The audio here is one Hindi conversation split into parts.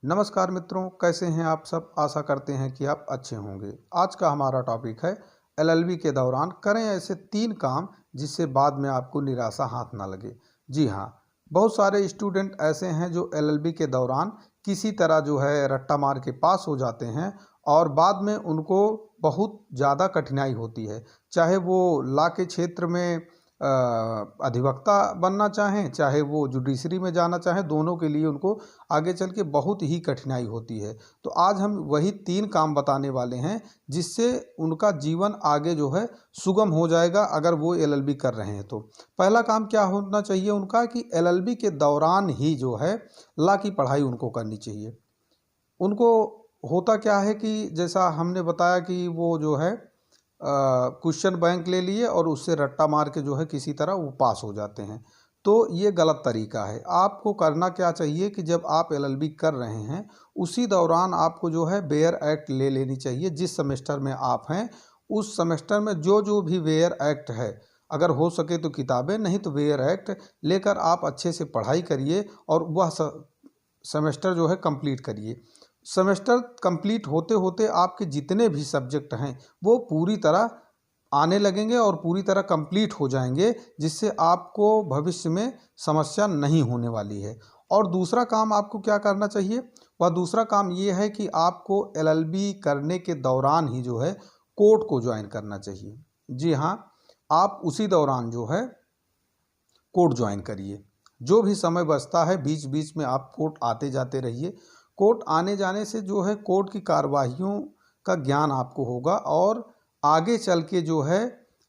नमस्कार मित्रों, कैसे हैं आप सब। आशा करते हैं कि आप अच्छे होंगे। आज का हमारा टॉपिक है एलएलबी के दौरान करें ऐसे 3 काम जिससे बाद में आपको निराशा हाथ ना लगे। जी हाँ, बहुत सारे स्टूडेंट ऐसे हैं जो एलएलबी के दौरान किसी तरह जो है रट्टा मार के पास हो जाते हैं और बाद में उनको बहुत ज़्यादा कठिनाई होती है। चाहे वो लॉ के क्षेत्र में अधिवक्ता बनना चाहें, चाहे वो जुडिशरी में जाना चाहें, दोनों के लिए उनको आगे चल के बहुत ही कठिनाई होती है। तो आज हम वही 3 काम बताने वाले हैं जिससे उनका जीवन आगे जो है सुगम हो जाएगा अगर वो एलएलबी कर रहे हैं तो। पहला काम क्या होना चाहिए उनका कि एलएलबी के दौरान ही जो है लॉ की पढ़ाई उनको करनी चाहिए। उनको होता क्या है कि जैसा हमने बताया कि वो जो है क्वेश्चन बैंक ले लिए और उससे रट्टा मार के जो है किसी तरह वो पास हो जाते हैं। तो ये गलत तरीका है। आपको करना क्या चाहिए कि जब आप एलएलबी कर रहे हैं उसी दौरान आपको जो है बेयर एक्ट ले लेनी चाहिए। जिस सेमेस्टर में आप हैं उस सेमेस्टर में जो जो भी बेयर एक्ट है, अगर हो सके तो किताबें, नहीं तो बेयर एक्ट लेकर आप अच्छे से पढ़ाई करिए और वह सेमेस्टर जो है कंप्लीट करिए। सेमेस्टर कंप्लीट होते होते आपके जितने भी सब्जेक्ट हैं वो पूरी तरह आने लगेंगे और पूरी तरह कंप्लीट हो जाएंगे, जिससे आपको भविष्य में समस्या नहीं होने वाली है। और दूसरा काम आपको क्या करना चाहिए, वह दूसरा काम ये है कि आपको एलएलबी करने के दौरान ही जो है कोर्ट को ज्वाइन करना चाहिए। जी हाँ, आप उसी दौरान जो है कोर्ट ज्वाइन करिए। जो भी समय बचता है बीच बीच में आप कोर्ट आते जाते रहिए। कोर्ट आने जाने से जो है कोर्ट की कार्रवाइयों का ज्ञान आपको होगा और आगे चल के जो है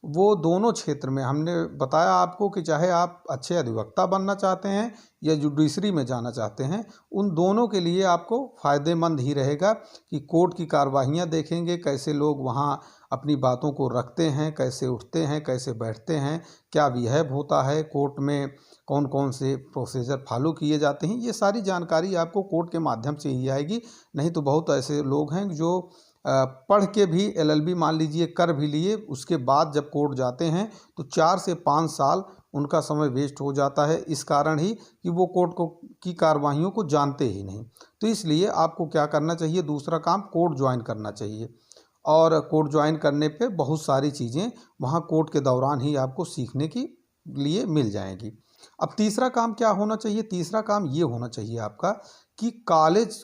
वो दोनों क्षेत्र में हमने बताया आपको कि चाहे आप अच्छे अधिवक्ता बनना चाहते हैं या जुडिशरी में जाना चाहते हैं, उन दोनों के लिए आपको फ़ायदेमंद ही रहेगा कि कोर्ट की कार्रवाइयाँ देखेंगे, कैसे लोग वहाँ अपनी बातों को रखते हैं, कैसे उठते हैं, कैसे बैठते हैं, क्या बिहेव होता है कोर्ट में, कौन कौन से प्रोसीजर फॉलो किए जाते हैं। ये सारी जानकारी आपको कोर्ट के माध्यम से ही आएगी। नहीं तो बहुत ऐसे लोग हैं जो पढ़ के भी एलएलबी मान लीजिए कर भी लिए, उसके बाद जब कोर्ट जाते हैं तो 4 से 5 साल उनका समय वेस्ट हो जाता है, इस कारण ही कि वो कोर्ट को की कार्रवाइयों को जानते ही नहीं। तो इसलिए आपको क्या करना चाहिए, दूसरा काम कोर्ट ज्वाइन करना चाहिए। और कोर्ट ज्वाइन करने पे बहुत सारी चीज़ें वहाँ कोर्ट के दौरान ही आपको सीखने की लिए मिल जाएंगी। अब तीसरा काम क्या होना चाहिए, तीसरा काम ये होना चाहिए आपका कि कॉलेज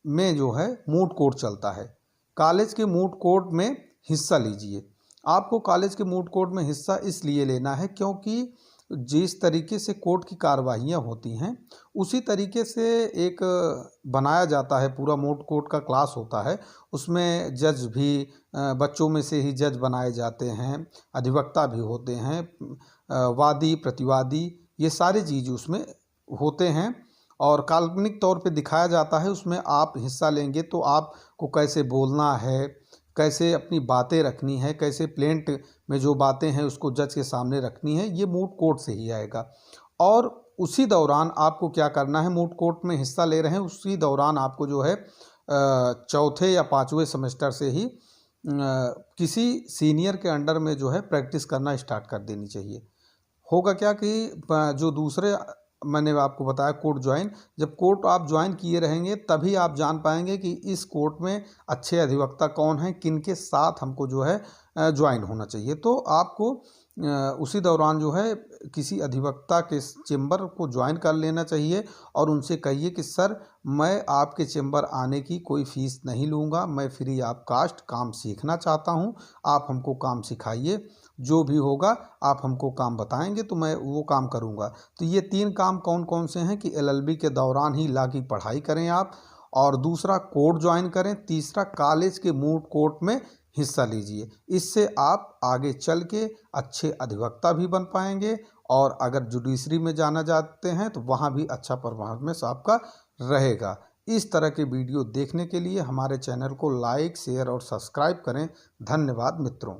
में जो है मूट कोर्ट चलता है, कॉलेज के मूट कोर्ट में हिस्सा लीजिए। आपको कॉलेज के मूट कोर्ट में हिस्सा इसलिए लेना है क्योंकि जिस तरीके से कोर्ट की कार्रवाइयाँ होती हैं उसी तरीके से एक बनाया जाता है, पूरा मूट कोर्ट का क्लास होता है। उसमें जज भी बच्चों में से ही जज बनाए जाते हैं, अधिवक्ता भी होते हैं, वादी प्रतिवादी, ये सारी चीज़ उसमें होते हैं और काल्पनिक तौर पे दिखाया जाता है। उसमें आप हिस्सा लेंगे तो आपको कैसे बोलना है, कैसे अपनी बातें रखनी है, कैसे प्लेंट में जो बातें हैं उसको जज के सामने रखनी है, ये मूट कोर्ट से ही आएगा। और उसी दौरान आपको क्या करना है, मूट कोर्ट में हिस्सा ले रहे हैं उसी दौरान आपको जो है चौथे या 5वें सेमेस्टर से ही किसी सीनियर के अंडर में जो है प्रैक्टिस करना स्टार्ट कर देनी चाहिए। होगा क्या कि जो दूसरे मैंने आपको बताया कोर्ट ज्वाइन, जब कोर्ट आप ज्वाइन किए रहेंगे तभी आप जान पाएंगे कि इस कोर्ट में अच्छे अधिवक्ता कौन हैं, किन के साथ हमको जो है ज्वाइन होना चाहिए। तो आपको उसी दौरान जो है किसी अधिवक्ता के चेम्बर को ज्वाइन कर लेना चाहिए और उनसे कहिए कि सर मैं आपके चेम्बर आने की कोई फ़ीस नहीं लूँगा, मैं फ्री ऑफ कास्ट काम सीखना चाहता हूँ, आप हमको काम सिखाइए, जो भी होगा आप हमको काम बताएंगे तो मैं वो काम करूँगा। तो ये 3 काम कौन कौन से हैं कि एलएलबी के दौरान ही लॉ की पढ़ाई करें आप, और दूसरा कोर्ट ज्वाइन करें, तीसरा कॉलेज के मूट कोर्ट में हिस्सा लीजिए। इससे आप आगे चल के अच्छे अधिवक्ता भी बन पाएंगे और अगर जुडिशरी में जाना चाहते हैं तो वहाँ भी अच्छा परफॉर्मेंस आपका रहेगा। इस तरह के वीडियो देखने के लिए हमारे चैनल को लाइक, शेयर और सब्सक्राइब करें। धन्यवाद मित्रों।